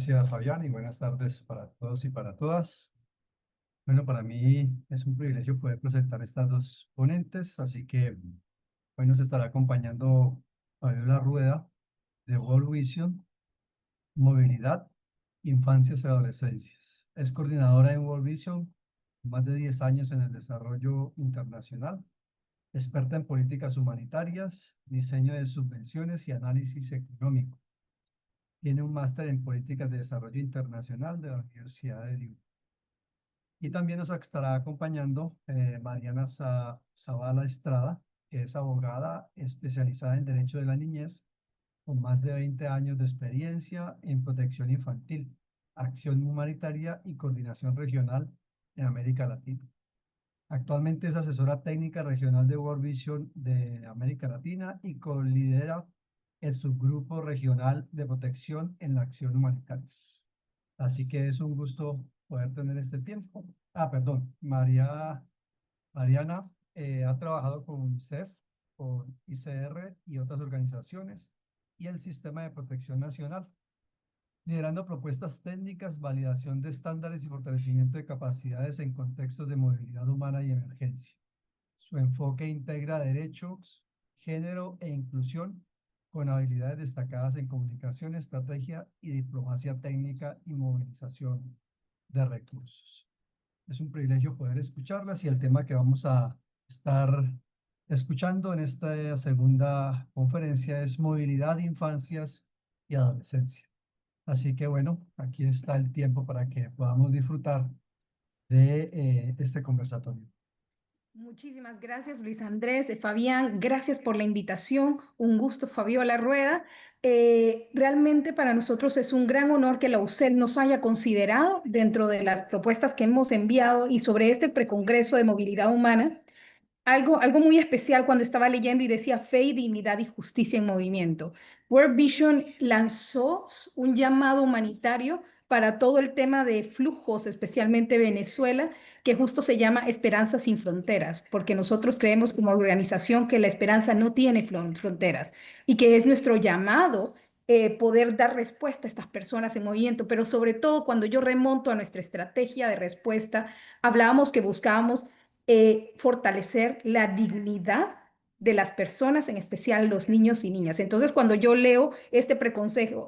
gracias, Fabián, y buenas tardes para todos y para todas. Bueno, para mí es un privilegio poder presentar estas dos ponentes, así que hoy nos estará acompañando Fabiola Rueda de World Vision, Movilidad, Infancias y Adolescencias. Es coordinadora en World Vision, más de 10 años en el desarrollo internacional, experta en políticas humanitarias, diseño de subvenciones y análisis económico. Tiene un máster en políticas de desarrollo internacional de la Universidad de Duke. Y también nos estará acompañando Mariana Zavala Estrada, que es abogada especializada en Derecho de la Niñez, con más de 20 años de experiencia en protección infantil, acción humanitaria y coordinación regional en América Latina. Actualmente es asesora técnica regional de World Vision de América Latina y co-lidera el subgrupo regional de protección en la acción humanitaria. Así que es un gusto poder tener este tiempo. Perdón, Mariana ha trabajado con UNICEF, con ICR y otras organizaciones y el Sistema de Protección Nacional, liderando propuestas técnicas, validación de estándares y fortalecimiento de capacidades en contextos de movilidad humana y emergencia. Su enfoque integra derechos, género e inclusión con habilidades destacadas en comunicación, estrategia y diplomacia técnica y movilización de recursos. Es un privilegio poder escucharlas y el tema que vamos a estar escuchando en esta segunda conferencia es movilidad, infancias y adolescencia. Así que bueno, aquí está el tiempo para que podamos disfrutar de este conversatorio. Muchísimas gracias, Luis Andrés. Fabián, gracias por la invitación. Un gusto, Fabiola Rueda. Realmente para nosotros es un gran honor que la UCEL nos haya considerado dentro de las propuestas que hemos enviado y sobre este precongreso de movilidad humana. Algo muy especial cuando estaba leyendo y decía fe, dignidad y justicia en movimiento. World Vision lanzó un llamado humanitario para todo el tema de flujos, especialmente Venezuela, que justo se llama Esperanza sin Fronteras, porque nosotros creemos como organización que la esperanza no tiene fronteras y que es nuestro llamado poder dar respuesta a estas personas en movimiento, pero sobre todo cuando yo remonto a nuestra estrategia de respuesta, hablábamos que buscábamos fortalecer la dignidad de las personas, en especial los niños y niñas. Entonces, cuando yo leo este preconsejo,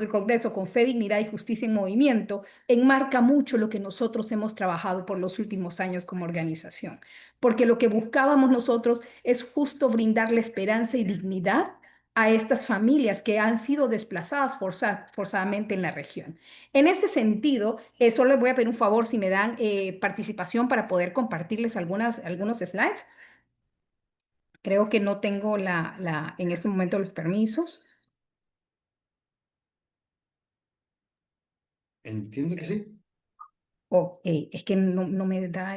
congreso con fe, dignidad y justicia en movimiento, enmarca mucho lo que nosotros hemos trabajado por los últimos años como organización, porque lo que buscábamos nosotros es justo brindarle esperanza y dignidad a estas familias que han sido desplazadas forzadamente en la región. En ese sentido, solo les voy a pedir un favor si me dan participación para poder compartirles algunos slides. Creo que no tengo en este momento los permisos. Entiendo que sí. Ok, es que no me da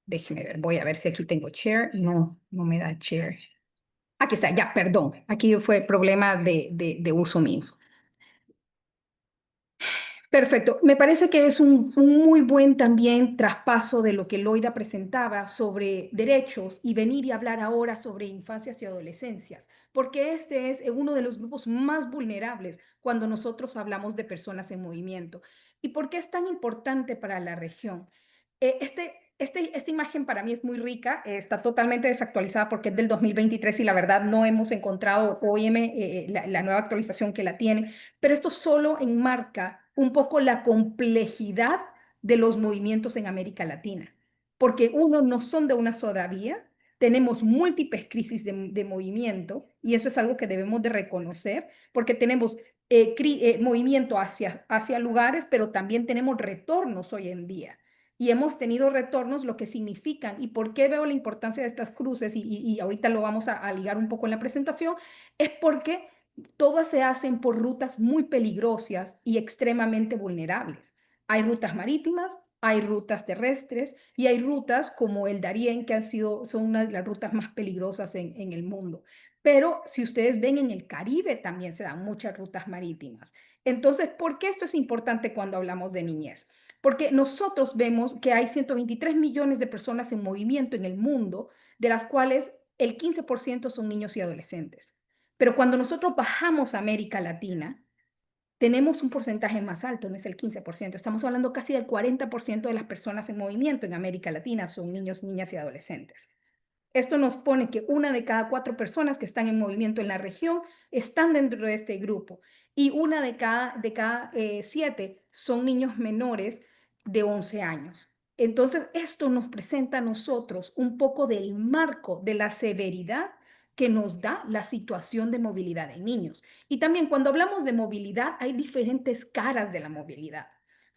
déjeme ver, voy a ver si aquí tengo share. No me da share. Aquí está, ya, perdón. Aquí fue problema de uso mío. Perfecto. Me parece que es un muy buen también traspaso de lo que Loida presentaba sobre derechos y venir y hablar ahora sobre infancias y adolescencias, porque este es uno de los grupos más vulnerables cuando nosotros hablamos de personas en movimiento. ¿Y por qué es tan importante para la región? Esta imagen para mí es muy rica, está totalmente desactualizada porque es del 2023 y la verdad no hemos encontrado OIM la nueva actualización que la tiene, pero esto solo enmarca un poco la complejidad de los movimientos en América Latina, porque uno, no son de una sola vía, tenemos múltiples crisis de movimiento y eso es algo que debemos de reconocer, porque tenemos movimiento hacia lugares, pero también tenemos retornos hoy en día. Y hemos tenido retornos, lo que significan, y por qué veo la importancia de estas cruces, y ahorita lo vamos a ligar un poco en la presentación, es porque todas se hacen por rutas muy peligrosas y extremadamente vulnerables. Hay rutas marítimas, hay rutas terrestres y hay rutas como el Darién que son una de las rutas más peligrosas en el mundo. Pero si ustedes ven en el Caribe también se dan muchas rutas marítimas. Entonces, ¿por qué esto es importante cuando hablamos de niñez? Porque nosotros vemos que hay 123 millones de personas en movimiento en el mundo, de las cuales el 15% son niños y adolescentes. Pero cuando nosotros bajamos a América Latina, tenemos un porcentaje más alto, no es el 15%. Estamos hablando casi del 40% de las personas en movimiento en América Latina son niños, niñas y adolescentes. Esto nos pone que una de cada 4 personas que están en movimiento en la región están dentro de este grupo y una de cada 7 son niños menores de 11 años. Entonces, esto nos presenta a nosotros un poco del marco de la severidad que nos da la situación de movilidad de niños. Y también cuando hablamos de movilidad, hay diferentes caras de la movilidad,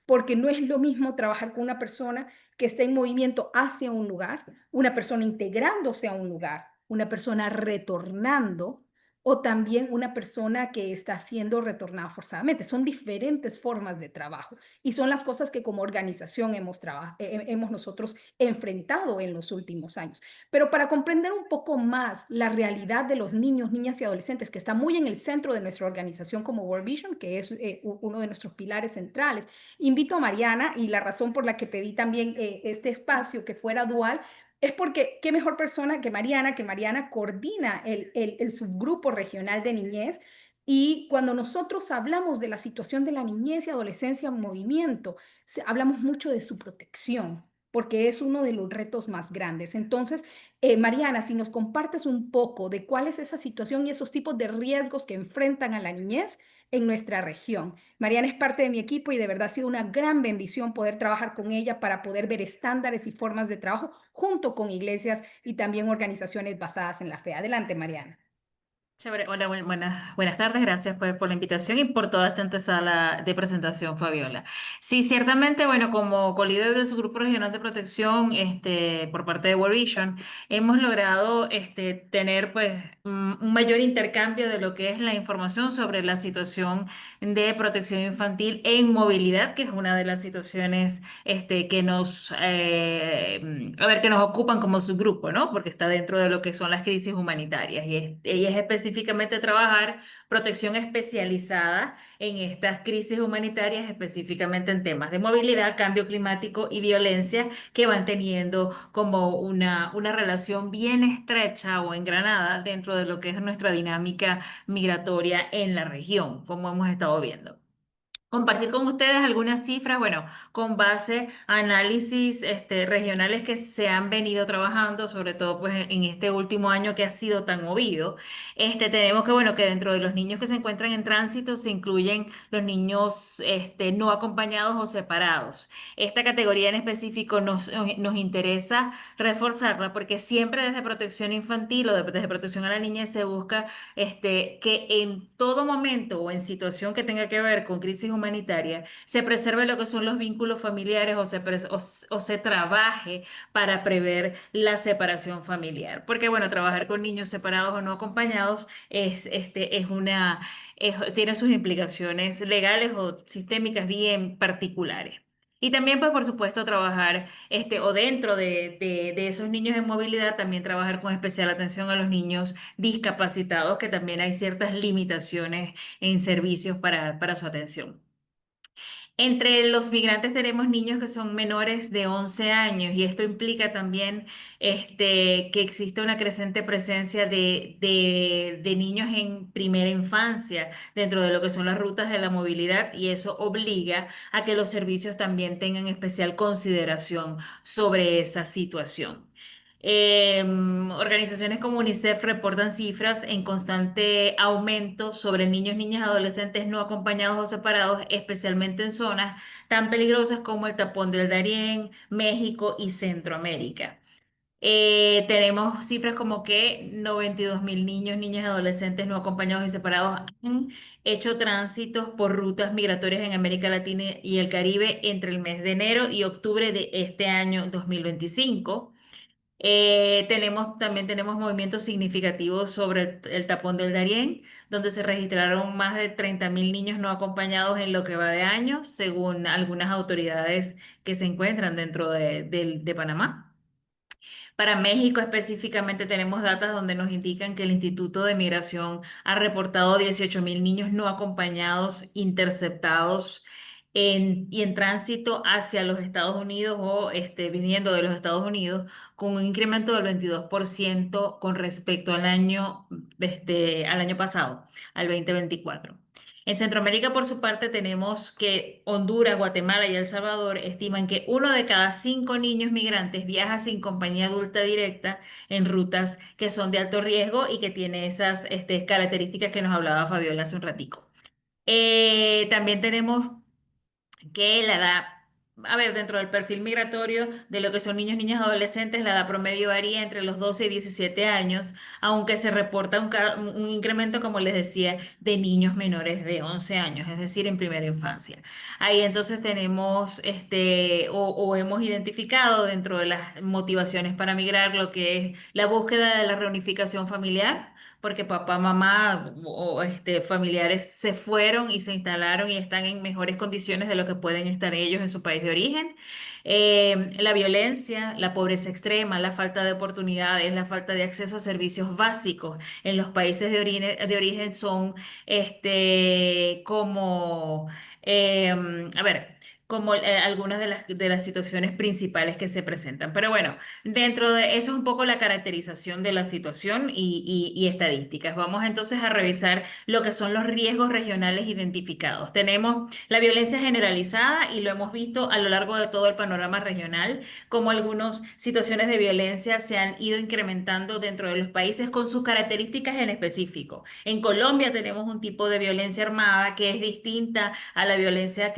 porque no es lo mismo trabajar con una persona que está en movimiento hacia un lugar, una persona integrándose a un lugar, una persona retornando o también una persona que está siendo retornada forzadamente. Son diferentes formas de trabajo y son las cosas que como organización hemos nosotros enfrentado en los últimos años. Pero para comprender un poco más la realidad de los niños, niñas y adolescentes, que está muy en el centro de nuestra organización como World Vision, que es uno de nuestros pilares centrales, invito a Mariana y la razón por la que pedí también este espacio que fuera dual es porque qué mejor persona que Mariana coordina el subgrupo regional de niñez. Y cuando nosotros hablamos de la situación de la niñez y adolescencia en movimiento, hablamos mucho de su protección, porque es uno de los retos más grandes. Entonces, Mariana, si nos compartes un poco de cuál es esa situación y esos tipos de riesgos que enfrentan a la niñez en nuestra región. Mariana es parte de mi equipo y de verdad ha sido una gran bendición poder trabajar con ella para poder ver estándares y formas de trabajo junto con iglesias y también organizaciones basadas en la fe. Adelante, Mariana. Chévere. Hola, buenas tardes. Gracias pues, por la invitación y por toda esta antesala de presentación, Fabiola. Sí, ciertamente, bueno, como colíder de su grupo regional de protección, por parte de World Vision, hemos logrado, tener pues un mayor intercambio de lo que es la información sobre la situación de protección infantil en movilidad, que es una de las situaciones, que que nos ocupan como subgrupo, ¿no? Porque está dentro de lo que son las crisis humanitarias y es específicamente trabajar protección especializada en estas crisis humanitarias, específicamente en temas de movilidad, cambio climático y violencia que van teniendo como una relación bien estrecha o engranada dentro de lo que es nuestra dinámica migratoria en la región, como hemos estado viendo. Compartir con ustedes algunas cifras, bueno, con base a análisis regionales que se han venido trabajando, sobre todo pues en este último año que ha sido tan movido. Tenemos que, bueno, que dentro de los niños que se encuentran en tránsito se incluyen los niños no acompañados o separados. Esta categoría en específico nos interesa reforzarla porque siempre desde protección infantil o desde protección a la niñez se busca que en todo momento o en situación que tenga que ver con crisis humanitaria se preserve lo que son los vínculos familiares o se trabaje para prever la separación familiar. Porque bueno, trabajar con niños separados o no acompañados tiene sus implicaciones legales o sistémicas bien particulares. Y también, pues, por supuesto, trabajar, o dentro de esos niños en movilidad, también trabajar con especial atención a los niños discapacitados, que también hay ciertas limitaciones en servicios para su atención. Entre los migrantes tenemos niños que son menores de 11 años y esto implica también que existe una creciente presencia de niños en primera infancia dentro de lo que son las rutas de la movilidad y eso obliga a que los servicios también tengan especial consideración sobre esa situación. Organizaciones como UNICEF reportan cifras en constante aumento sobre niños, niñas, adolescentes no acompañados o separados, especialmente en zonas tan peligrosas como el Tapón del Darién, México y Centroamérica. Tenemos cifras como que 92.000 niños, niñas y adolescentes no acompañados y separados han hecho tránsitos por rutas migratorias en América Latina y el Caribe entre el mes de enero y octubre de este año 2025. También tenemos movimientos significativos sobre el tapón del Darién, donde se registraron más de 30.000 niños no acompañados en lo que va de año, según algunas autoridades que se encuentran dentro de Panamá. Para México específicamente tenemos datos donde nos indican que el Instituto de Migración ha reportado 18.000 niños no acompañados interceptados y en tránsito hacia los Estados Unidos o viniendo de los Estados Unidos con un incremento del 22% con respecto al año pasado, al 2024. En Centroamérica, por su parte, tenemos que Honduras, Guatemala y El Salvador estiman que 1 de cada 5 niños migrantes viaja sin compañía adulta directa en rutas que son de alto riesgo y que tiene esas características que nos hablaba Fabiola hace un ratico. También tenemos que la edad, a ver, dentro del perfil migratorio de lo que son niños, niñas, adolescentes, la edad promedio varía entre los 12 y 17 años, aunque se reporta un incremento, como les decía, de niños menores de 11 años, es decir, en primera infancia. Ahí entonces tenemos, o hemos identificado dentro de las motivaciones para migrar lo que es la búsqueda de la reunificación familiar, porque papá, mamá familiares se fueron y se instalaron y están en mejores condiciones de lo que pueden estar ellos en su país de origen. La violencia, la pobreza extrema, la falta de oportunidades, la falta de acceso a servicios básicos en los países de origen son como, a ver, como algunas de las situaciones principales que se presentan. Pero bueno, dentro de eso es un poco la caracterización de la situación y estadísticas. Vamos entonces a revisar lo que son los riesgos regionales identificados. Tenemos la violencia generalizada y lo hemos visto a lo largo de todo el panorama regional, como algunas situaciones de violencia se han ido incrementando dentro de los países con sus características en específico. En Colombia tenemos un tipo de violencia armada que es distinta a la violencia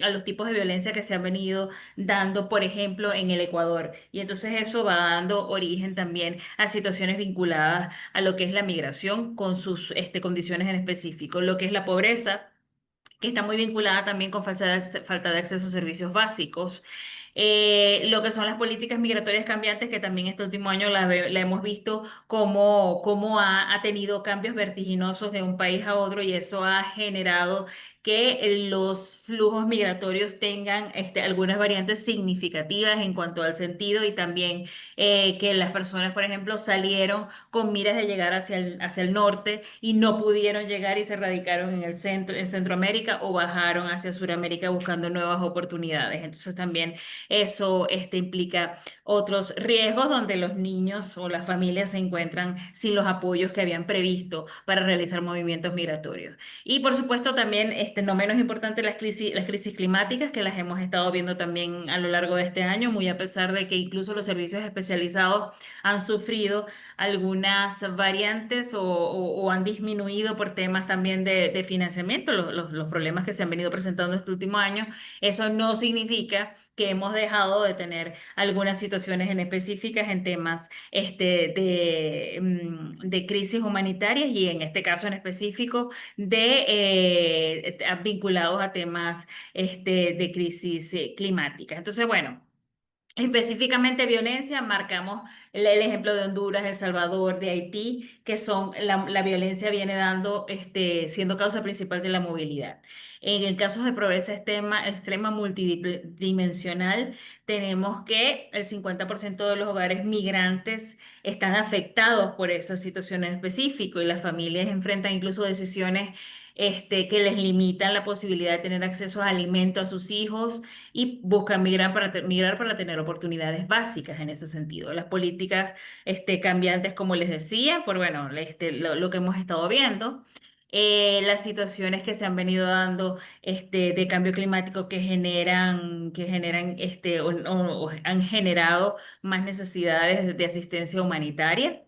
a los tipos de violencia que se han venido dando, por ejemplo, en el Ecuador. Y entonces eso va dando origen también a situaciones vinculadas a lo que es la migración con sus condiciones en específico, lo que es la pobreza, que está muy vinculada también con falta de acceso a servicios básicos. Lo que son las políticas migratorias cambiantes, que también este último año la hemos visto como ha tenido cambios vertiginosos de un país a otro y eso ha generado que los flujos migratorios tengan algunas variantes significativas en cuanto al sentido y también que las personas, por ejemplo, salieron con miras de llegar hacia el norte y no pudieron llegar y se radicaron en el centro, en Centroamérica o bajaron hacia Sudamérica buscando nuevas oportunidades. Entonces también eso implica otros riesgos donde los niños o las familias se encuentran sin los apoyos que habían previsto para realizar movimientos migratorios. Y por supuesto también, no menos importante, las crisis climáticas que las hemos estado viendo también a lo largo de este año, muy a pesar de que incluso los servicios especializados han sufrido algunas variantes o han disminuido por temas también de financiamiento, los problemas que se han venido presentando este último año. Eso no significa que hemos dejado de tener algunas situaciones en específicas en temas de crisis humanitarias y en este caso en específico vinculados a temas de crisis climática. Entonces, bueno. Específicamente violencia, marcamos el ejemplo de Honduras, El Salvador, de Haití, que son la violencia viene dando, siendo causa principal de la movilidad. En el caso de pobreza extrema multidimensional, tenemos que el 50% de los hogares migrantes están afectados por esa situación en específico y las familias enfrentan incluso decisiones que les limitan la posibilidad de tener acceso a alimentos a sus hijos y buscan migrar para tener oportunidades básicas en ese sentido. Las políticas cambiantes, como les decía, por bueno, lo que hemos estado viendo. Las situaciones que se han venido dando de cambio climático que generan o han generado más necesidades de asistencia humanitaria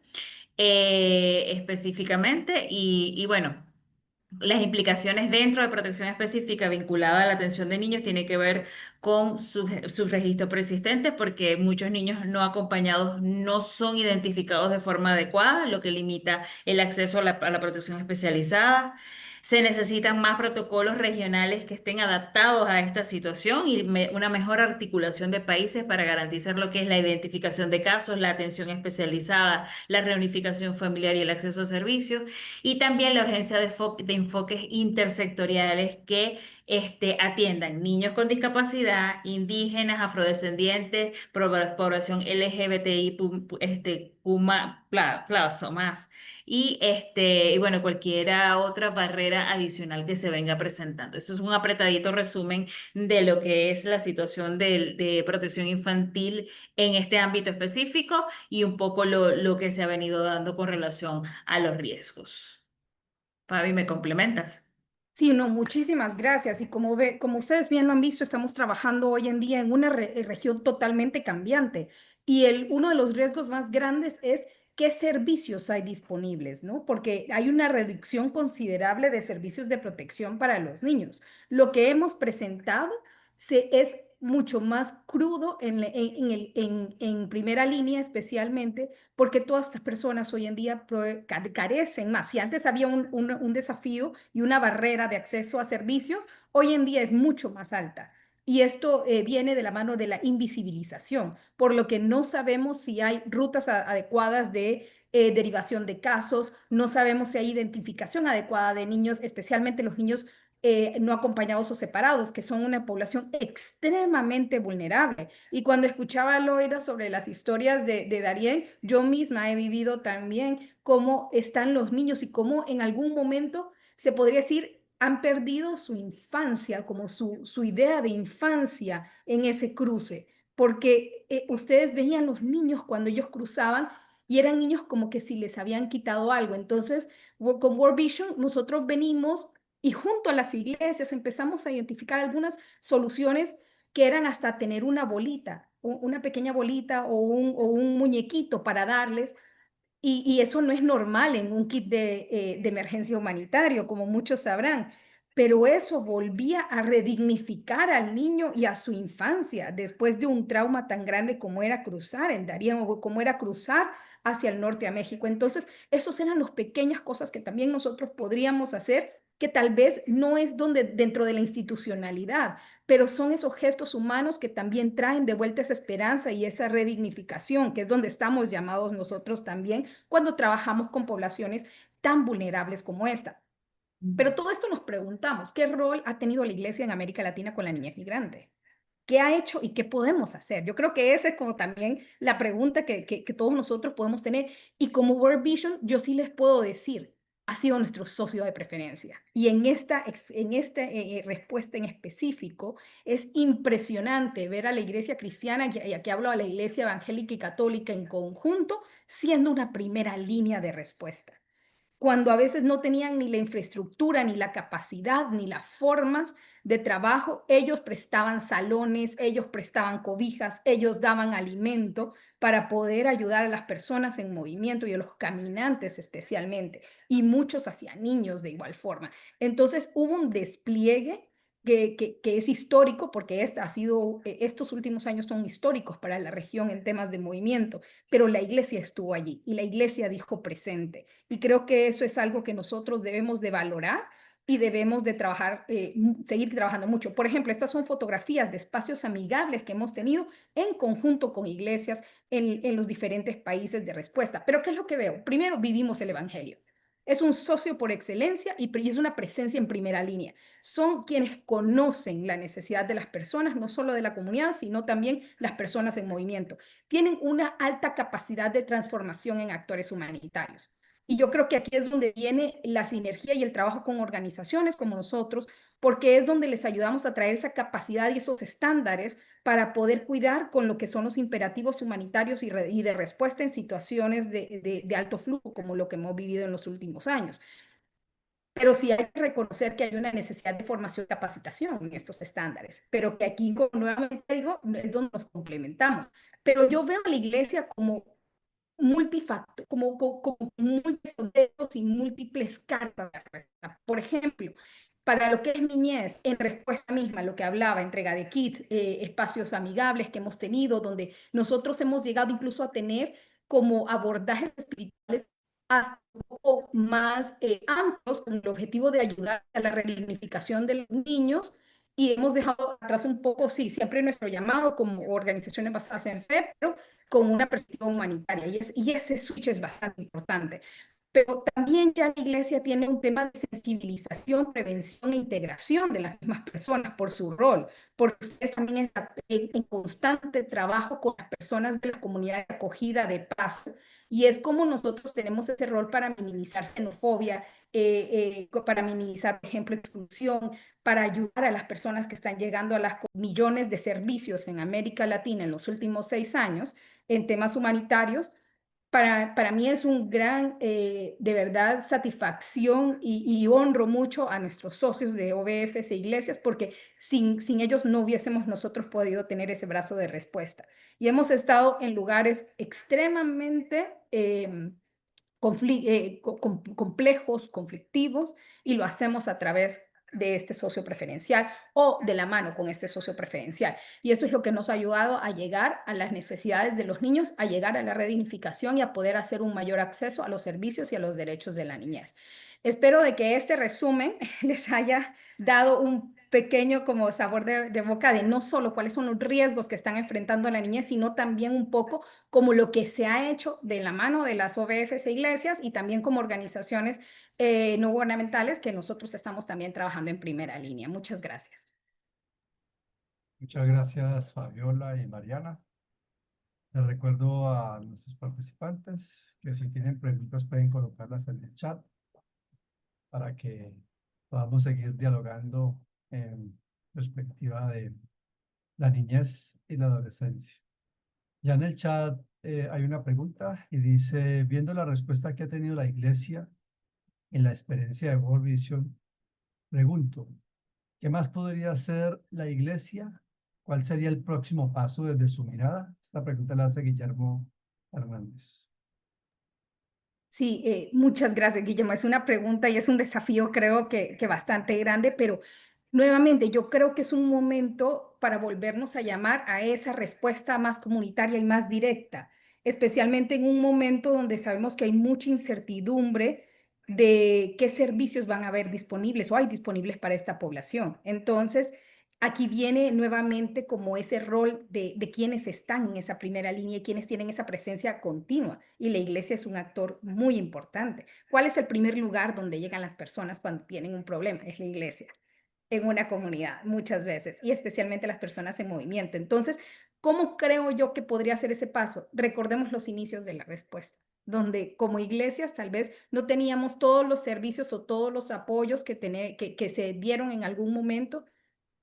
específicamente y bueno. Las implicaciones dentro de protección específica vinculada a la atención de niños tiene que ver con sus registros persistentes porque muchos niños no acompañados no son identificados de forma adecuada, lo que limita el acceso a la protección especializada. Se necesitan más protocolos regionales que estén adaptados a esta situación y una mejor articulación de países para garantizar lo que es la identificación de casos, la atención especializada, la reunificación familiar y el acceso a servicios y también la urgencia de enfoques intersectoriales que atiendan niños con discapacidad, indígenas, afrodescendientes, población LGBTI, más y bueno, cualquiera otra barrera adicional que se venga presentando. Eso es un apretadito resumen de lo que es la situación de protección infantil en este ámbito específico y un poco lo que se ha venido dando con relación a los riesgos. Fabi, ¿me complementas? Sí, no, muchísimas gracias. Y como ustedes bien lo han visto, estamos trabajando hoy en día en una región totalmente cambiante. Y uno de los riesgos más grandes es qué servicios hay disponibles, ¿no? Porque hay una reducción considerable de servicios de protección para los niños. Lo que hemos presentado es mucho más crudo en primera línea, especialmente porque todas estas personas hoy en día carecen más. Si antes había un desafío y una barrera de acceso a servicios, hoy en día es mucho más alta. Y esto viene de la mano de la invisibilización, por lo que no sabemos si hay rutas adecuadas de derivación de casos, no sabemos si hay identificación adecuada de niños, especialmente los niños no acompañados o separados, que son una población extremadamente vulnerable. Y cuando escuchaba a Loida sobre las historias de Darien, yo misma he vivido también cómo están los niños y cómo en algún momento se podría decir han perdido su infancia, como su idea de infancia en ese cruce, porque ustedes veían los niños cuando ellos cruzaban y eran niños como que si les habían quitado algo. Entonces, con World Vision nosotros venimos y junto a las iglesias empezamos a identificar algunas soluciones que eran hasta tener una bolita, una pequeña bolita o un muñequito para darles. Y eso no es normal en un kit de emergencia humanitario, como muchos sabrán. Pero eso volvía a redignificar al niño y a su infancia después de un trauma tan grande como era cruzar en Darién o como era cruzar hacia el norte a México. Entonces, esos eran las pequeñas cosas que también nosotros podríamos hacer, que tal vez no es donde dentro de la institucionalidad, pero son esos gestos humanos que también traen de vuelta esa esperanza y esa redignificación, que es donde estamos llamados nosotros también cuando trabajamos con poblaciones tan vulnerables como esta. Pero todo esto nos preguntamos, ¿qué rol ha tenido la Iglesia en América Latina con la niñez migrante? ¿Qué ha hecho y qué podemos hacer? Yo creo que esa es como también la pregunta que todos nosotros podemos tener. Y como World Vision, yo sí les puedo decir, ha sido nuestro socio de preferencia. Y en esta respuesta en específico, es impresionante ver a la iglesia cristiana, y aquí hablo a la iglesia evangélica y católica en conjunto, siendo una primera línea de respuesta cuando a veces no tenían ni la infraestructura, ni la capacidad, ni las formas de trabajo, ellos prestaban salones, ellos prestaban cobijas, ellos daban alimento para poder ayudar a las personas en movimiento y a los caminantes especialmente, y muchos hacia niños de igual forma. Entonces hubo un despliegue que es histórico porque estos últimos años son históricos para la región en temas de movimiento, pero la iglesia estuvo allí y la iglesia dijo presente. Y creo que eso es algo que nosotros debemos de valorar y debemos de trabajar, seguir trabajando mucho. Por ejemplo, estas son fotografías de espacios amigables que hemos tenido en conjunto con iglesias en los diferentes países de respuesta. Pero ¿qué es lo que veo? Primero, vivimos el Evangelio. Es un socio por excelencia y es una presencia en primera línea. Son quienes conocen la necesidad de las personas, no solo de la comunidad, sino también las personas en movimiento. Tienen una alta capacidad de transformación en actores humanitarios. Y yo creo que aquí es donde viene la sinergia y el trabajo con organizaciones como nosotros, porque es donde les ayudamos a traer esa capacidad y esos estándares para poder cuidar con lo que son los imperativos humanitarios y de respuesta en situaciones de alto flujo, como lo que hemos vivido en los últimos años. Pero sí hay que reconocer que hay una necesidad de formación y capacitación en estos estándares, pero que aquí, como nuevamente digo, es donde nos complementamos. Pero yo veo a la iglesia como multifactor, como múltiples y múltiples cartas de respuesta. Por ejemplo, para lo que es niñez, en respuesta misma, lo que hablaba, entrega de kits, espacios amigables que hemos tenido, donde nosotros hemos llegado incluso a tener como abordajes espirituales hasta un poco más amplios con el objetivo de ayudar a la redignificación de los niños y hemos dejado atrás un poco, sí, siempre nuestro llamado como organizaciones basadas en fe, pero con una perspectiva humanitaria y ese switch es bastante importante. Pero también ya la iglesia tiene un tema de sensibilización, prevención e integración de las mismas personas por su rol, porque ustedes también están en constante trabajo con las personas de la comunidad de acogida de paso, y es como nosotros tenemos ese rol para minimizar xenofobia, para minimizar, por ejemplo, exclusión, para ayudar a las personas que están llegando a las millones de servicios en América Latina en los últimos 6 años en temas humanitarios para mí es un gran, de verdad, satisfacción y honro mucho a nuestros socios de OBFs e iglesias porque sin ellos no hubiésemos nosotros podido tener ese brazo de respuesta. Y hemos estado en lugares extremadamente complejos, conflictivos, y lo hacemos a través de este socio preferencial o de la mano con este socio preferencial. Y eso es lo que nos ha ayudado a llegar a las necesidades de los niños, a llegar a la redignificación y a poder hacer un mayor acceso a los servicios y a los derechos de la niñez. Espero de que este resumen les haya dado un pequeño como sabor de boca de no solo cuáles son los riesgos que están enfrentando la niñez, sino también un poco como lo que se ha hecho de la mano de las OBFs e iglesias y también como organizaciones no gubernamentales que nosotros estamos también trabajando en primera línea. Muchas gracias. Muchas gracias, Fabiola y Mariana. Les recuerdo a nuestros participantes que si tienen preguntas pueden colocarlas en el chat para que podamos seguir dialogando en perspectiva de la niñez y la adolescencia. Ya en el chat hay una pregunta y dice, viendo la respuesta que ha tenido la iglesia en la experiencia de World Vision, pregunto, ¿qué más podría hacer la iglesia? ¿Cuál sería el próximo paso desde su mirada? Esta pregunta la hace Guillermo Hernández. Sí, muchas gracias, Guillermo. Es una pregunta y es un desafío, creo que bastante grande, pero nuevamente yo creo que es un momento para volvernos a llamar a esa respuesta más comunitaria y más directa, especialmente en un momento donde sabemos que hay mucha incertidumbre de qué servicios van a haber disponibles o hay disponibles para esta población. Entonces, aquí viene nuevamente como ese rol de quienes están en esa primera línea y quienes tienen esa presencia continua. Y la iglesia es un actor muy importante. ¿Cuál es el primer lugar donde llegan las personas cuando tienen un problema? Es la iglesia, en una comunidad, muchas veces, y especialmente las personas en movimiento. Entonces, ¿cómo creo yo que podría ser ese paso? Recordemos los inicios de la respuesta, donde como iglesias tal vez no teníamos todos los servicios o todos los apoyos que se dieron en algún momento,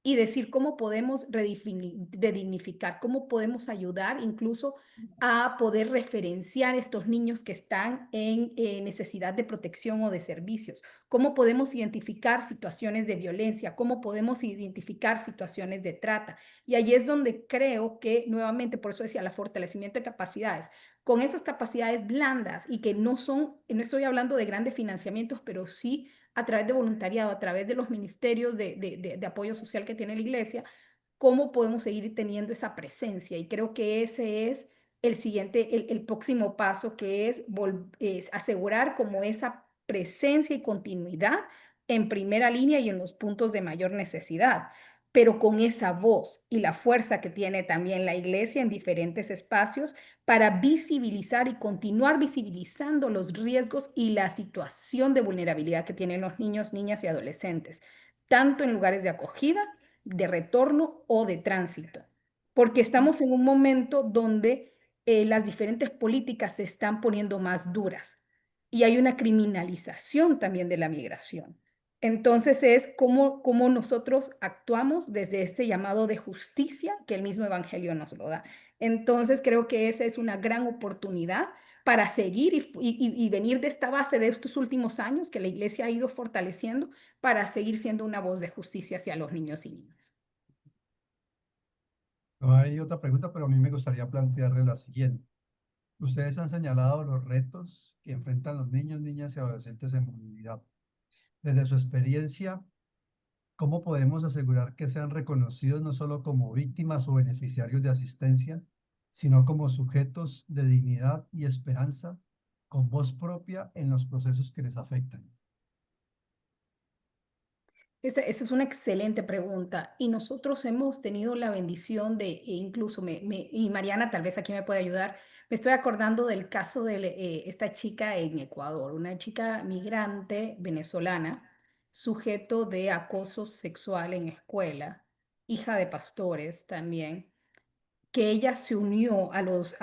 y decir cómo podemos redignificar, cómo podemos ayudar incluso a poder referenciar estos niños que están en necesidad de protección o de servicios, cómo podemos identificar situaciones de violencia, cómo podemos identificar situaciones de trata. Y allí es donde creo que nuevamente, por eso decía, el fortalecimiento de capacidades, con esas capacidades blandas y que no son, no estoy hablando de grandes financiamientos, pero sí a través de voluntariado, a través de los ministerios de apoyo social que tiene la iglesia, cómo podemos seguir teniendo esa presencia. Y creo que ese es el siguiente, el próximo paso, que es asegurar como esa presencia y continuidad en primera línea y en los puntos de mayor necesidad, pero con esa voz y la fuerza que tiene también la iglesia en diferentes espacios para visibilizar y continuar visibilizando los riesgos y la situación de vulnerabilidad que tienen los niños, niñas y adolescentes, tanto en lugares de acogida, de retorno o de tránsito, porque estamos en un momento donde las diferentes políticas se están poniendo más duras y hay una criminalización también de la migración. Entonces es cómo nosotros actuamos desde este llamado de justicia que el mismo Evangelio nos lo da. Entonces creo que esa es una gran oportunidad para seguir y venir de esta base de estos últimos años que la iglesia ha ido fortaleciendo para seguir siendo una voz de justicia hacia los niños y niñas. No hay otra pregunta, pero a mí me gustaría plantearle la siguiente. Ustedes han señalado los retos que enfrentan los niños, niñas y adolescentes en movilidad. Desde su experiencia, ¿cómo podemos asegurar que sean reconocidos no solo como víctimas o beneficiarios de asistencia, sino como sujetos de dignidad y esperanza con voz propia en los procesos que les afectan? Esa es una excelente pregunta y nosotros hemos tenido la bendición de, e incluso, y Mariana tal vez aquí me puede ayudar, me estoy acordando del caso de esta chica en Ecuador, una chica migrante venezolana, sujeto de acoso sexual en escuela, hija de pastores también, que ella se unió a los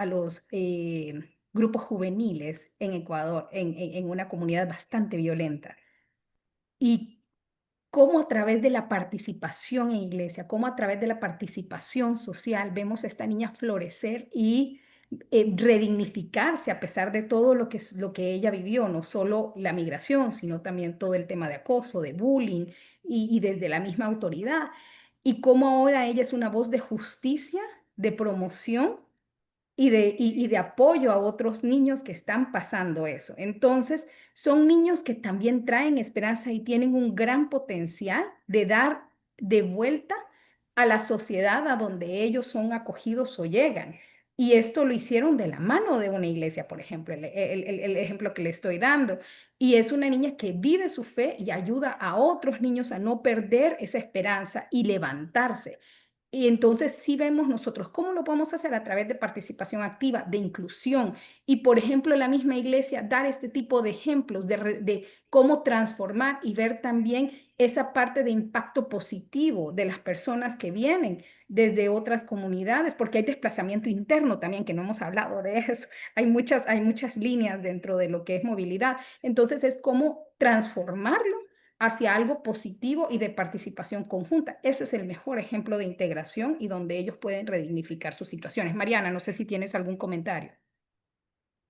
grupos juveniles en Ecuador, en una comunidad bastante violenta. Y cómo a través de la participación en iglesia, cómo a través de la participación social vemos a esta niña florecer y redignificarse a pesar de todo lo que ella vivió, no solo la migración, sino también todo el tema de acoso, de bullying y desde la misma autoridad. Y cómo ahora ella es una voz de justicia, de promoción y de apoyo a otros niños que están pasando eso. Entonces, son niños que también traen esperanza y tienen un gran potencial de dar de vuelta a la sociedad a donde ellos son acogidos o llegan. Y esto lo hicieron de la mano de una iglesia, por ejemplo, el ejemplo que le estoy dando. Y es una niña que vive su fe y ayuda a otros niños a no perder esa esperanza y levantarse. Y entonces sí vemos nosotros cómo lo podemos hacer a través de participación activa, de inclusión y, por ejemplo, en la misma iglesia dar este tipo de ejemplos de cómo transformar y ver también esa parte de impacto positivo de las personas que vienen desde otras comunidades, porque hay desplazamiento interno también, que no hemos hablado de eso. Hay muchas líneas dentro de lo que es movilidad. Entonces es cómo transformarlo hacia algo positivo y de participación conjunta. Ese es el mejor ejemplo de integración y donde ellos pueden redignificar sus situaciones. Mariana, no sé si tienes algún comentario.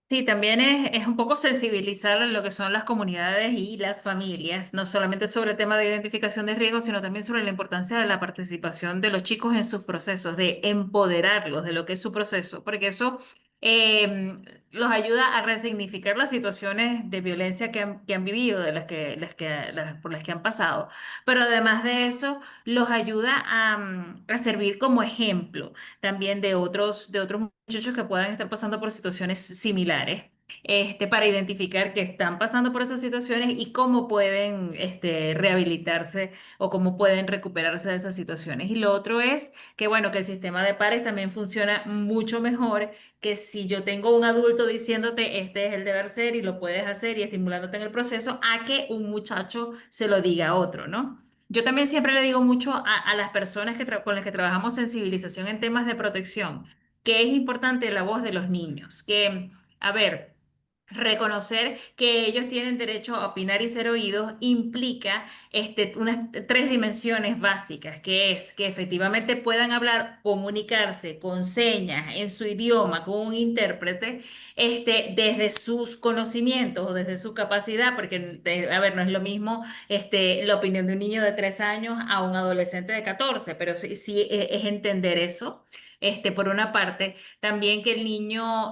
Sí, también es un poco sensibilizar a lo que son las comunidades y las familias, no solamente sobre el tema de identificación de riesgos, sino también sobre la importancia de la participación de los chicos en sus procesos, de empoderarlos de lo que es su proceso, porque eso eh, los ayuda a resignificar las situaciones de violencia que han vivido, de por las que han pasado. Pero además de eso, los ayuda a servir como ejemplo también de otros muchachos que puedan estar pasando por situaciones similares, para identificar que están pasando por esas situaciones y cómo pueden, rehabilitarse o cómo pueden recuperarse de esas situaciones. Y lo otro es que, bueno, que el sistema de pares también funciona mucho mejor que si yo tengo un adulto diciéndote, este es el deber ser y lo puedes hacer y estimulándote en el proceso, a que un muchacho se lo diga a otro, ¿no? Yo también siempre le digo mucho a las personas con las que trabajamos sensibilización en temas de protección, que es importante la voz de los niños, que, a ver, reconocer que ellos tienen derecho a opinar y ser oídos implica unas tres dimensiones básicas, que es que efectivamente puedan hablar, comunicarse con señas en su idioma, con un intérprete, desde sus conocimientos o desde su capacidad, porque, a ver, no es lo mismo la opinión de un niño de 3 años a un adolescente de 14, pero sí, sí es entender eso. Por una parte, también que el niño,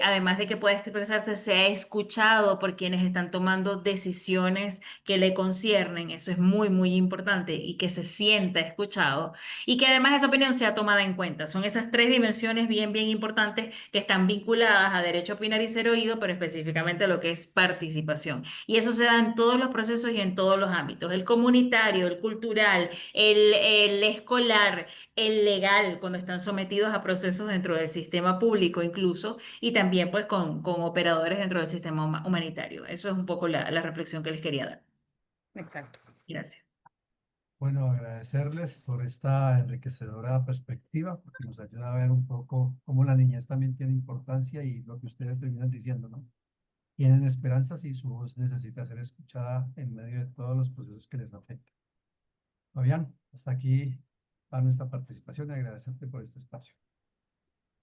además de que pueda expresarse, sea escuchado por quienes están tomando decisiones que le conciernen. Eso es muy, muy importante y que se sienta escuchado y que además esa opinión sea tomada en cuenta. Son esas tres dimensiones bien, bien importantes que están vinculadas a derecho a opinar y ser oído, pero específicamente a lo que es participación. Y eso se da en todos los procesos y en todos los ámbitos: el comunitario, el cultural, el escolar, el legal, cuando están sometidos a procesos dentro del sistema público incluso, y también pues con operadores dentro del sistema humanitario. Eso es un poco la reflexión que les quería dar. Exacto. Gracias. Bueno, agradecerles por esta enriquecedora perspectiva, porque nos ayuda a ver un poco cómo la niñez también tiene importancia y lo que ustedes terminan diciendo, ¿no? Tienen esperanzas y su voz necesita ser escuchada en medio de todos los procesos que les afectan. Fabián, hasta aquí va nuestra participación y agradecerte por este espacio.